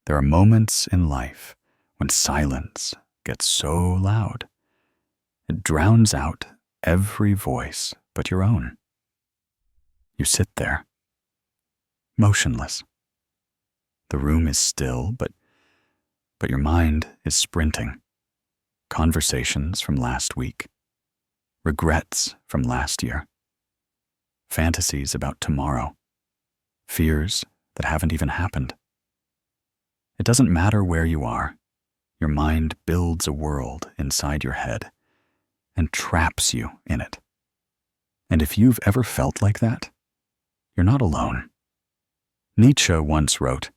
There are moments in life when silence gets so loud, it drowns out every voice but your own. You sit there, motionless. The room is still, but your mind is sprinting. Conversations from last week, regrets from last year, fantasies about tomorrow, fears that haven't even happened. It doesn't matter where you are, your mind builds a world inside your head and traps you in it. And if you've ever felt like that, you're not alone. Nietzsche once wrote,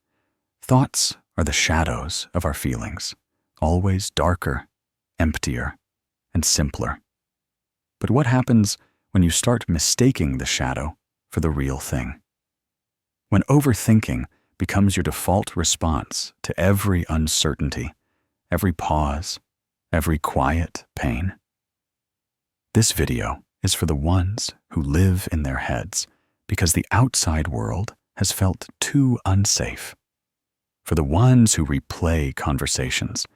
"Thoughts are the shadows of our feelings, always darker, emptier, and simpler." But what happens when you start mistaking the shadow for the real thing? When overthinking becomes your default response to every uncertainty, every pause, every quiet pain? This video is for the ones who live in their heads because the outside world has felt too unsafe. For the ones who replay conversations,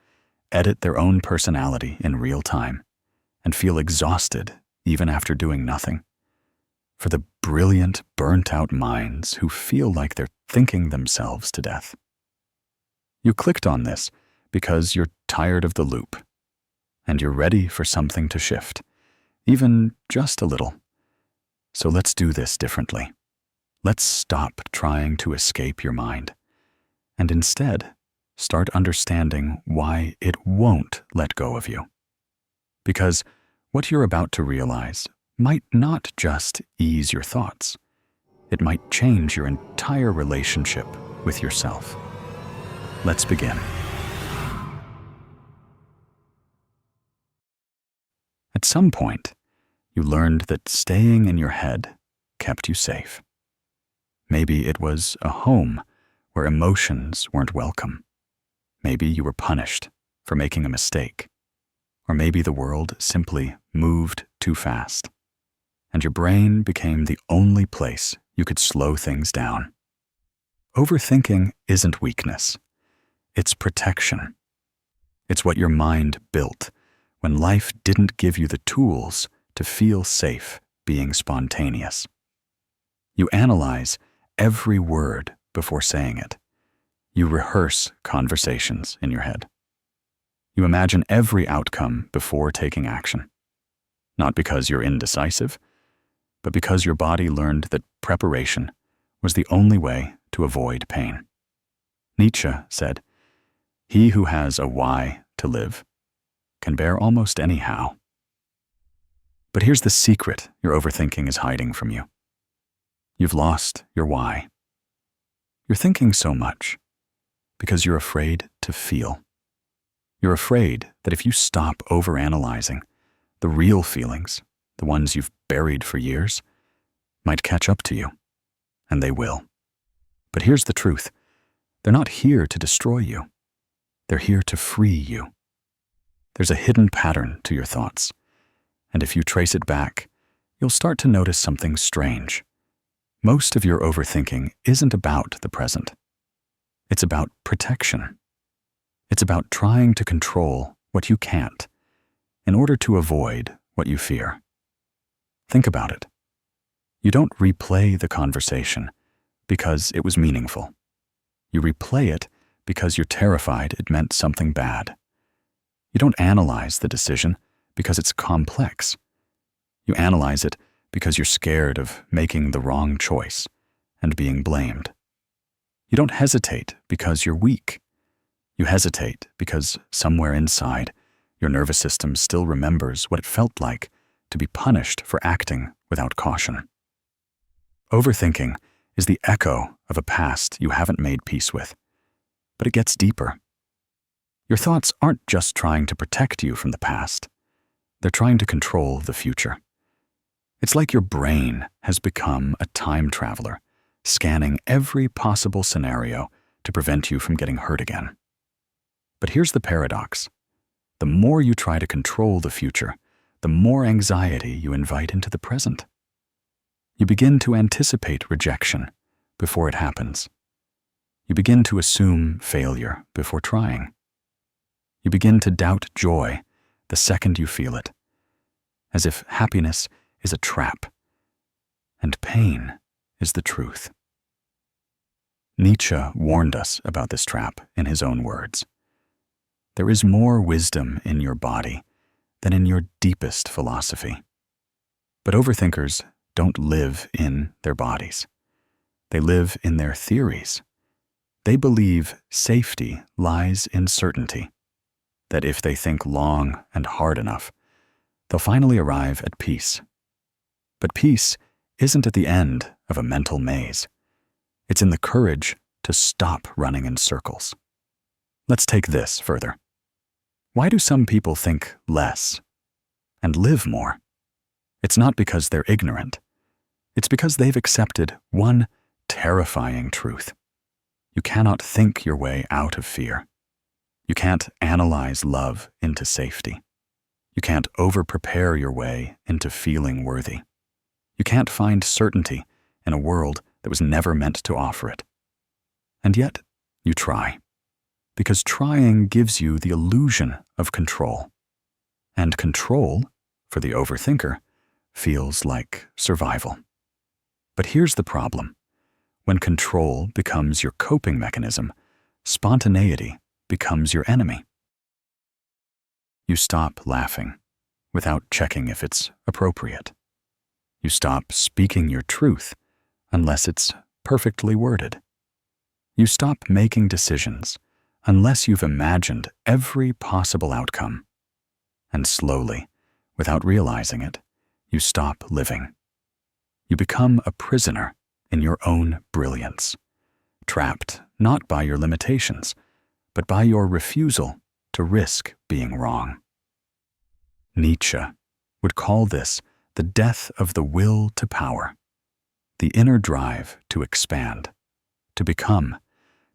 edit their own personality in real time, and feel exhausted even after doing nothing. For the brilliant, burnt-out minds who feel like they're thinking themselves to death. You clicked on this because you're tired of the loop, and you're ready for something to shift, even just a little. So let's do this differently. Let's stop trying to escape your mind, and instead start understanding why it won't let go of you. Because what you're about to realize might not just ease your thoughts. It might change your entire relationship with yourself. Let's begin. At some point, you learned that staying in your head kept you safe. Maybe it was a home where emotions weren't welcome. Maybe you were punished for making a mistake. Or maybe the world simply moved too fast, and your brain became the only place you could slow things down. Overthinking isn't weakness. It's protection. It's what your mind built when life didn't give you the tools to feel safe being spontaneous. You analyze every word before saying it. You rehearse conversations in your head. You imagine every outcome before taking action. Not because you're indecisive, but because your body learned that preparation was the only way to avoid pain. Nietzsche said, "He who has a why to live can bear almost any how." But here's the secret your overthinking is hiding from you. You've lost your why. You're thinking so much because you're afraid to feel. You're afraid that if you stop overanalyzing, the real feelings, the ones you've buried for years, might catch up to you, and they will. But here's the truth. They're not here to destroy you. They're here to free you. There's a hidden pattern to your thoughts, and if you trace it back, you'll start to notice something strange. Most of your overthinking isn't about the present. It's about protection. It's about trying to control what you can't in order to avoid what you fear. Think about it. You don't replay the conversation because it was meaningful. You replay it because you're terrified it meant something bad. You don't analyze the decision because it's complex. You analyze it because you're scared of making the wrong choice and being blamed. You don't hesitate because you're weak. You hesitate because somewhere inside, your nervous system still remembers what it felt like to be punished for acting without caution. Overthinking is the echo of a past you haven't made peace with, but it gets deeper. Your thoughts aren't just trying to protect you from the past. They're trying to control the future. It's like your brain has become a time traveler, scanning every possible scenario to prevent you from getting hurt again. But here's the paradox. The more you try to control the future, the more anxiety you invite into the present. You begin to anticipate rejection before it happens. You begin to assume failure before trying. You begin to doubt joy the second you feel it, as if happiness is a trap and pain is the truth. Nietzsche warned us about this trap in his own words. There is more wisdom in your body than in your deepest philosophy. But overthinkers don't live in their bodies. They live in their theories. They believe safety lies in certainty, that if they think long and hard enough, they'll finally arrive at peace. But peace isn't at the end of a mental maze. It's in the courage to stop running in circles. Let's take this further. Why do some people think less and live more? It's not because they're ignorant. It's because they've accepted one terrifying truth. You cannot think your way out of fear. You can't analyze love into safety. You can't over-prepare your way into feeling worthy. You can't find certainty in a world that was never meant to offer it. And yet, you try. Because trying gives you the illusion of control. And control, for the overthinker, feels like survival. But here's the problem. When control becomes your coping mechanism, spontaneity becomes your enemy. You stop laughing without checking if it's appropriate. You stop speaking your truth unless it's perfectly worded. You stop making decisions unless you've imagined every possible outcome. And slowly, without realizing it, you stop living. You become a prisoner in your own brilliance, trapped not by your limitations, but by your refusal to risk being wrong. Nietzsche would call this the death of the will to power, the inner drive to expand, to become,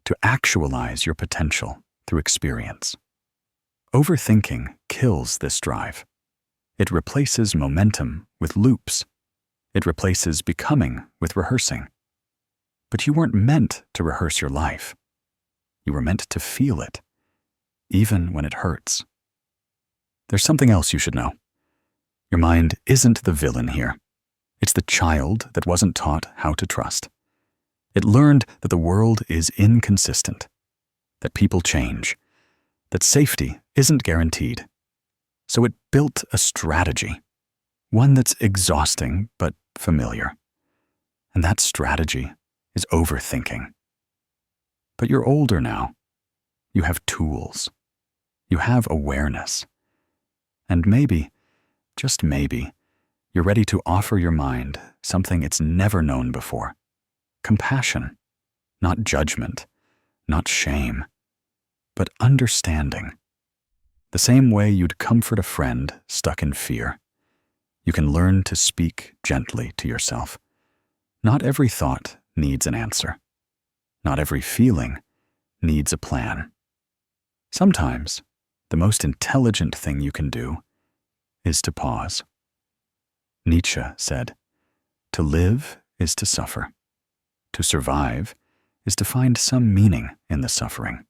to actualize your potential through experience. Overthinking kills this drive. It replaces momentum with loops. It replaces becoming with rehearsing. But you weren't meant to rehearse your life. You were meant to feel it, even when it hurts. There's something else you should know. Your mind isn't the villain here. It's the child that wasn't taught how to trust. It learned that the world is inconsistent, that people change, that safety isn't guaranteed. So it built a strategy, one that's exhausting but familiar. And that strategy is overthinking. But you're older now. You have tools. You have awareness. And maybe, just maybe, you're ready to offer your mind something it's never known before. Compassion, not judgment, not shame, but understanding. The same way you'd comfort a friend stuck in fear, you can learn to speak gently to yourself. Not every thought needs an answer. Not every feeling needs a plan. Sometimes, the most intelligent thing you can do is to pause. Nietzsche said, "To live is to suffer. To survive is to find some meaning in the suffering."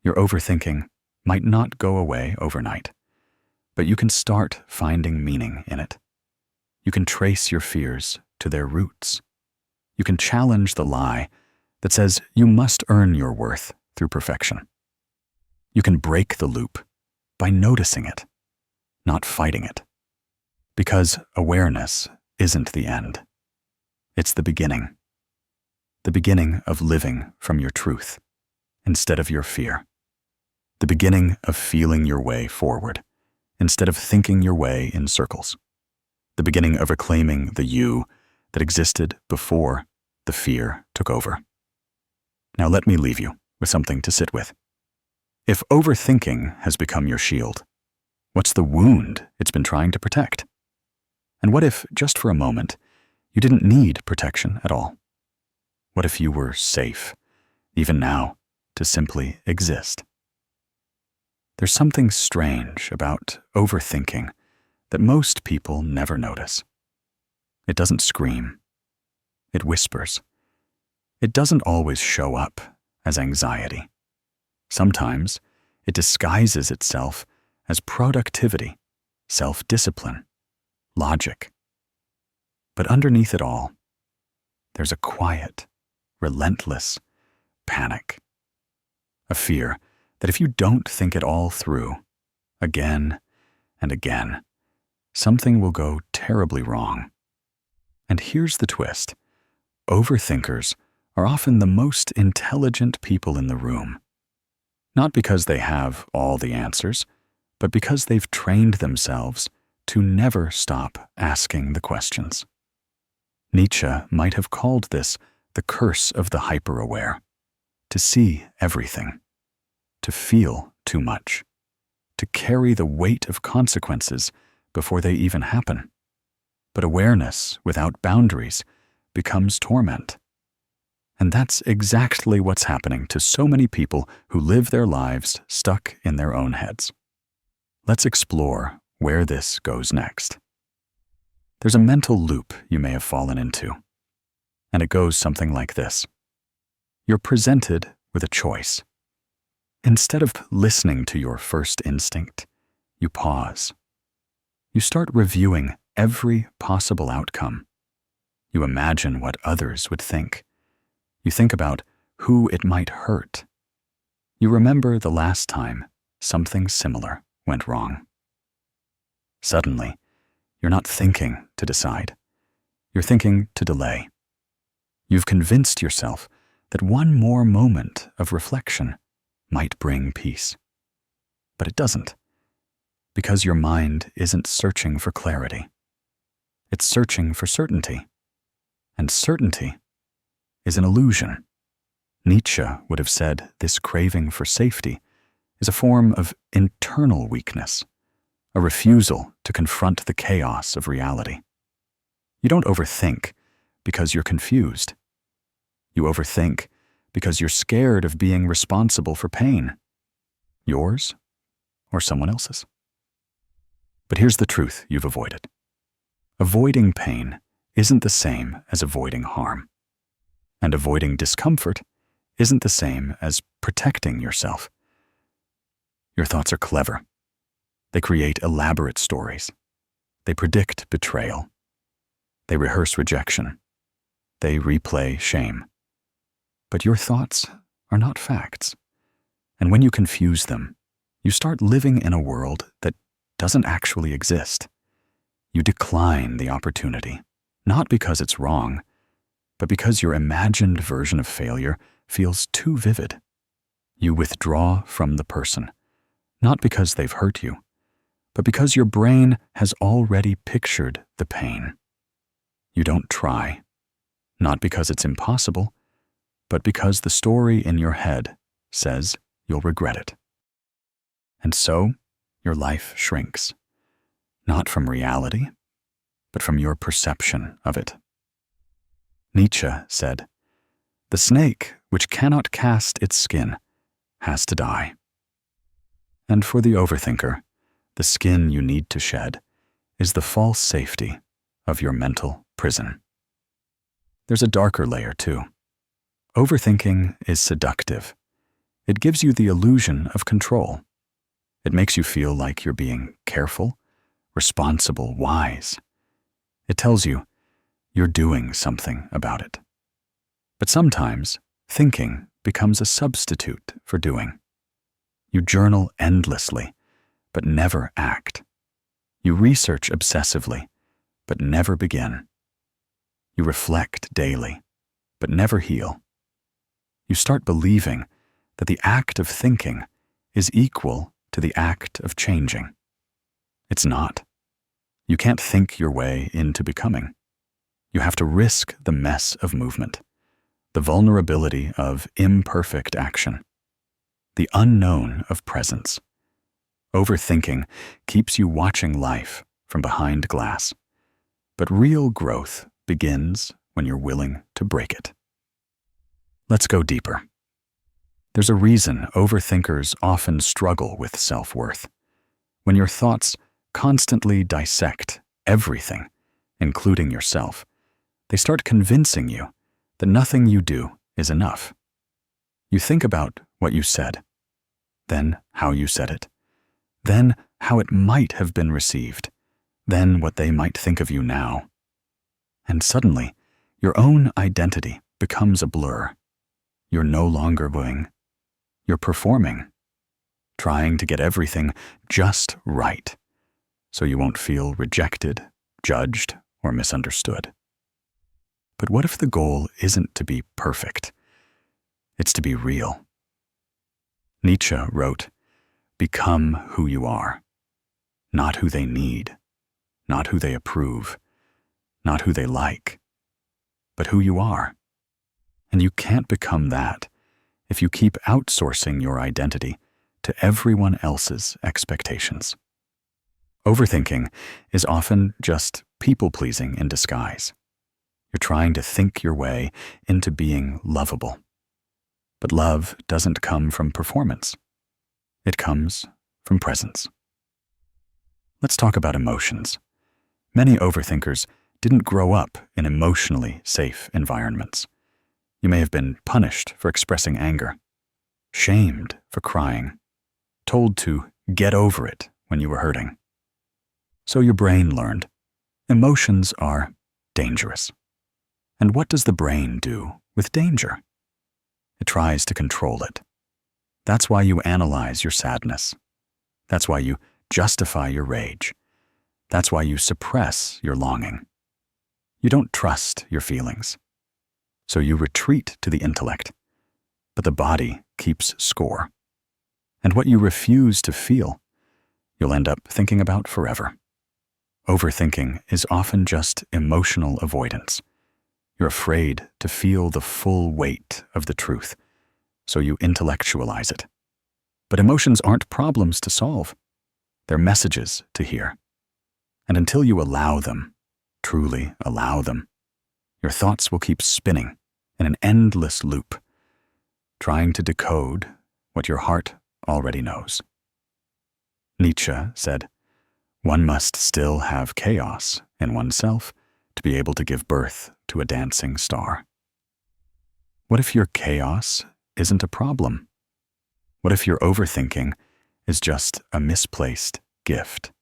Your overthinking might not go away overnight, but you can start finding meaning in it. You can trace your fears to their roots. You can challenge the lie that says you must earn your worth through perfection. You can break the loop by noticing it, not fighting it. Because awareness isn't the end. It's the beginning. The beginning of living from your truth instead of your fear. The beginning of feeling your way forward instead of thinking your way in circles. The beginning of reclaiming the you that existed before the fear took over. Now let me leave you with something to sit with. If overthinking has become your shield, what's the wound it's been trying to protect? And what if, just for a moment, you didn't need protection at all? What if you were safe, even now, to simply exist? There's something strange about overthinking that most people never notice. It doesn't scream. It whispers. It doesn't always show up as anxiety. Sometimes it disguises itself as productivity, self-discipline, logic. But underneath it all, there's a quiet, relentless panic. A fear that if you don't think it all through, again and again, something will go terribly wrong. And here's the twist. Overthinkers are often the most intelligent people in the room. Not because they have all the answers, but because they've trained themselves to never stop asking the questions. Nietzsche might have called this the curse of the hyper-aware. To see everything, to feel too much, to carry the weight of consequences before they even happen. But awareness without boundaries becomes torment. And that's exactly what's happening to so many people who live their lives stuck in their own heads. Let's explore where this goes next. There's a mental loop you may have fallen into, and it goes something like this. You're presented with a choice. Instead of listening to your first instinct, you pause. You start reviewing every possible outcome. You imagine what others would think. You think about who it might hurt. You remember the last time something similar went wrong. Suddenly, you're not thinking to decide. You're thinking to delay. You've convinced yourself that one more moment of reflection might bring peace. But it doesn't, because your mind isn't searching for clarity. It's searching for certainty. And certainty is an illusion. Nietzsche would have said this craving for safety is a form of internal weakness, a refusal to confront the chaos of reality. You don't overthink because you're confused. You overthink because you're scared of being responsible for pain, yours or someone else's. But here's the truth you've avoided. Avoiding pain isn't the same as avoiding harm. And avoiding discomfort isn't the same as protecting yourself. Your thoughts are clever. They create elaborate stories. They predict betrayal. They rehearse rejection. They replay shame. But your thoughts are not facts. And when you confuse them, you start living in a world that doesn't actually exist. You decline the opportunity, not because it's wrong, but because your imagined version of failure feels too vivid. You withdraw from the person, not because they've hurt you, but because your brain has already pictured the pain. You don't try, not because it's impossible, but because the story in your head says you'll regret it. And so, your life shrinks, not from reality, but from your perception of it. Nietzsche said, "The snake which cannot cast its skin has to die." And for the overthinker, the skin you need to shed is the false safety of your mental prison. There's a darker layer too. Overthinking is seductive. It gives you the illusion of control. It makes you feel like you're being careful, responsible, wise. It tells you you're doing something about it. But sometimes thinking becomes a substitute for doing. You journal endlessly, but never act. You research obsessively, but never begin. You reflect daily, but never heal. You start believing that the act of thinking is equal to the act of changing. It's not. You can't think your way into becoming. You have to risk the mess of movement, the vulnerability of imperfect action, the unknown of presence. Overthinking keeps you watching life from behind glass, but real growth begins when you're willing to break it. Let's go deeper. There's a reason overthinkers often struggle with self-worth. When your thoughts constantly dissect everything, including yourself, they start convincing you that nothing you do is enough. You think about what you said, then how you said it, then how it might have been received, then what they might think of you now. And suddenly, your own identity becomes a blur. You're no longer doing. You're performing, trying to get everything just right, so you won't feel rejected, judged, or misunderstood. But what if the goal isn't to be perfect? It's to be real. Nietzsche wrote, "Become who you are, not who they need, not who they approve, not who they like, but who you are." And you can't become that if you keep outsourcing your identity to everyone else's expectations. Overthinking is often just people-pleasing in disguise. You're trying to think your way into being lovable. But love doesn't come from performance. It comes from presence. Let's talk about emotions. Many overthinkers didn't grow up in emotionally safe environments. You may have been punished for expressing anger, shamed for crying, told to get over it when you were hurting. So your brain learned emotions are dangerous. And what does the brain do with danger? It tries to control it. That's why you analyze your sadness. That's why you justify your rage. That's why you suppress your longing. You don't trust your feelings. So you retreat to the intellect, but the body keeps score. And what you refuse to feel, you'll end up thinking about forever. Overthinking is often just emotional avoidance. You're afraid to feel the full weight of the truth, so you intellectualize it. But emotions aren't problems to solve. They're messages to hear. And until you allow them, truly allow them, your thoughts will keep spinning in an endless loop, trying to decode what your heart already knows. Nietzsche said, "One must still have chaos in oneself to be able to give birth to a dancing star." What if your chaos isn't a problem? What if your overthinking is just a misplaced gift,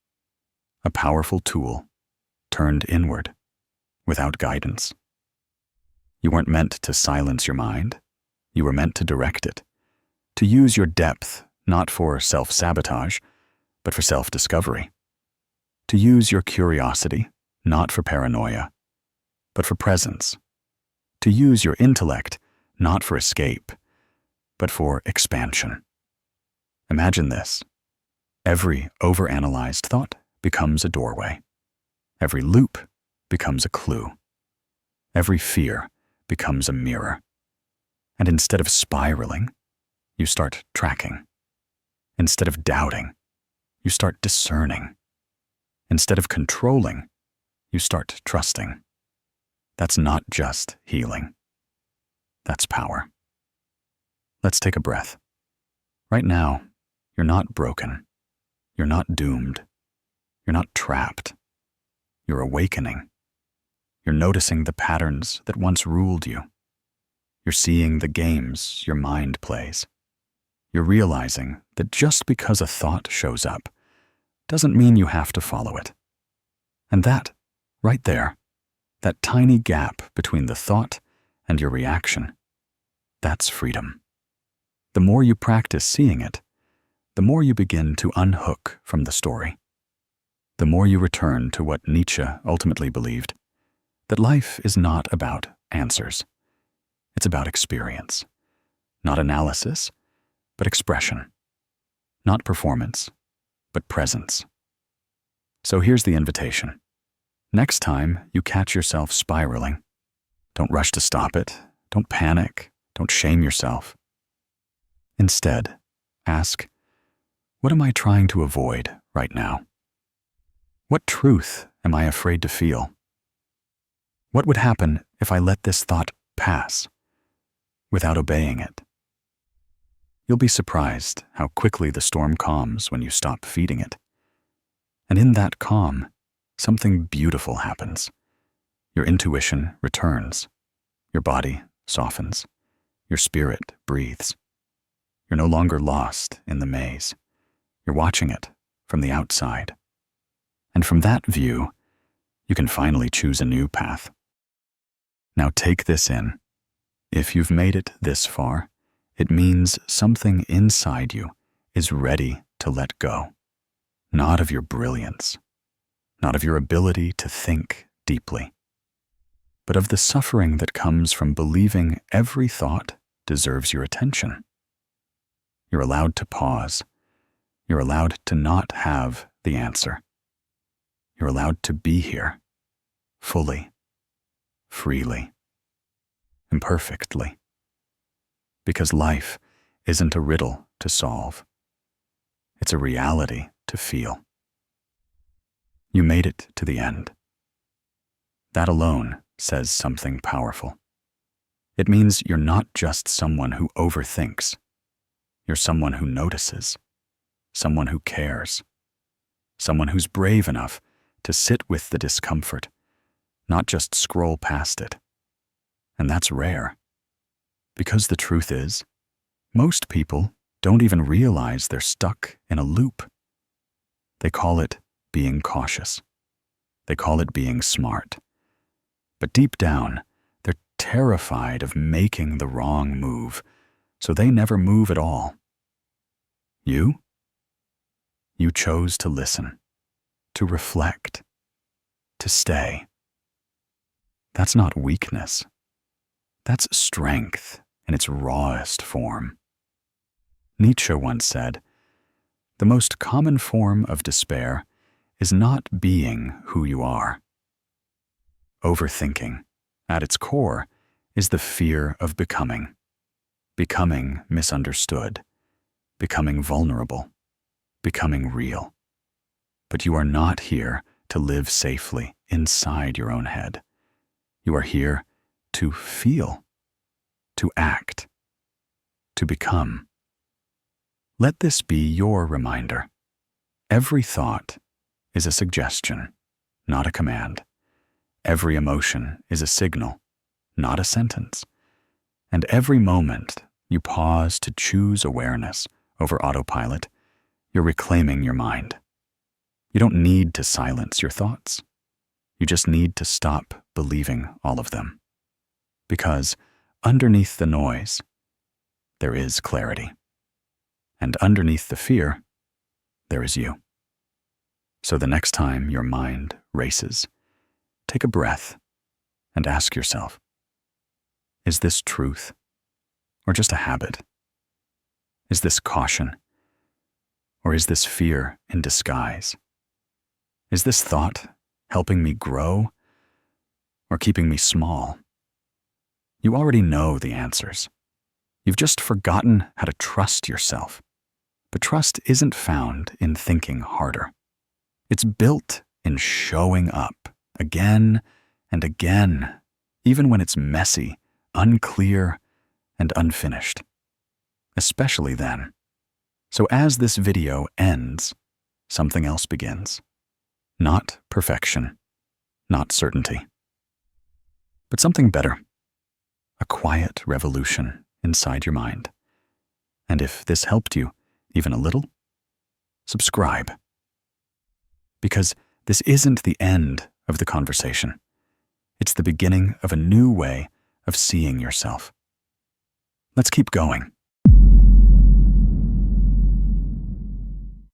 a powerful tool turned inward without guidance? You weren't meant to silence your mind. You were meant to direct it, to use your depth not for self-sabotage, but for self-discovery, to use your curiosity not for paranoia, but for presence, to use your intellect not for escape, but for expansion. Imagine this. Every overanalyzed thought becomes a doorway. Every loop becomes a clue. Every fear becomes a mirror. And instead of spiraling, you start tracking. Instead of doubting, you start discerning. Instead of controlling, you start trusting. That's not just healing. That's power. Let's take a breath. Right now, you're not broken. You're not doomed. You're not trapped. You're awakening. You're noticing the patterns that once ruled you. You're seeing the games your mind plays. You're realizing that just because a thought shows up doesn't mean you have to follow it. And that, right there, that tiny gap between the thought and your reaction, that's freedom. The more you practice seeing it, the more you begin to unhook from the story. The more you return to what Nietzsche ultimately believed, that life is not about answers. It's about experience. Not analysis, but expression. Not performance, but presence. So here's the invitation. Next time you catch yourself spiraling, don't rush to stop it. Don't panic. Don't shame yourself. Instead, ask, what am I trying to avoid right now? What truth am I afraid to feel? What would happen if I let this thought pass without obeying it? You'll be surprised how quickly the storm calms when you stop feeding it. And in that calm, something beautiful happens. Your intuition returns. Your body softens. Your spirit breathes. You're no longer lost in the maze. You're watching it from the outside. And from that view, you can finally choose a new path. Now take this in. If you've made it this far, it means something inside you is ready to let go. Not of your brilliance, not of your ability to think deeply, but of the suffering that comes from believing every thought deserves your attention. You're allowed to pause. You're allowed to not have the answer. You're allowed to be here, fully, freely, imperfectly. Because life isn't a riddle to solve. It's a reality to feel. You made it to the end. That alone says something powerful. It means you're not just someone who overthinks. You're someone who notices, someone who cares, someone who's brave enough to sit with the discomfort, not just scroll past it. And that's rare. Because the truth is, most people don't even realize they're stuck in a loop. They call it being cautious. They call it being smart. But deep down, they're terrified of making the wrong move, so they never move at all. You chose to listen, to reflect, to stay. That's not weakness. That's strength in its rawest form. Nietzsche once said, "The most common form of despair is not being who you are." Overthinking, at its core, is the fear of becoming misunderstood, becoming vulnerable, becoming real. But you are not here to live safely inside your own head. You are here to feel, to act, to become. Let this be your reminder. Every thought is a suggestion, not a command. Every emotion is a signal, not a sentence. And every moment you pause to choose awareness over autopilot, you're reclaiming your mind. You don't need to silence your thoughts. You just need to stop believing all of them. Because underneath the noise, there is clarity. And underneath the fear, there is you. So the next time your mind races, take a breath and ask yourself, is this truth or just a habit? Is this caution or is this fear in disguise? Is this thought helping me grow or keeping me small? You already know the answers. You've just forgotten how to trust yourself. But trust isn't found in thinking harder. It's built in showing up again and again, even when it's messy, unclear, and unfinished. Especially then. So as this video ends, something else begins. Not perfection, not certainty, but something better. A quiet revolution inside your mind. And if this helped you even a little, subscribe. Because this isn't the end of the conversation. It's the beginning of a new way of seeing yourself. Let's keep going.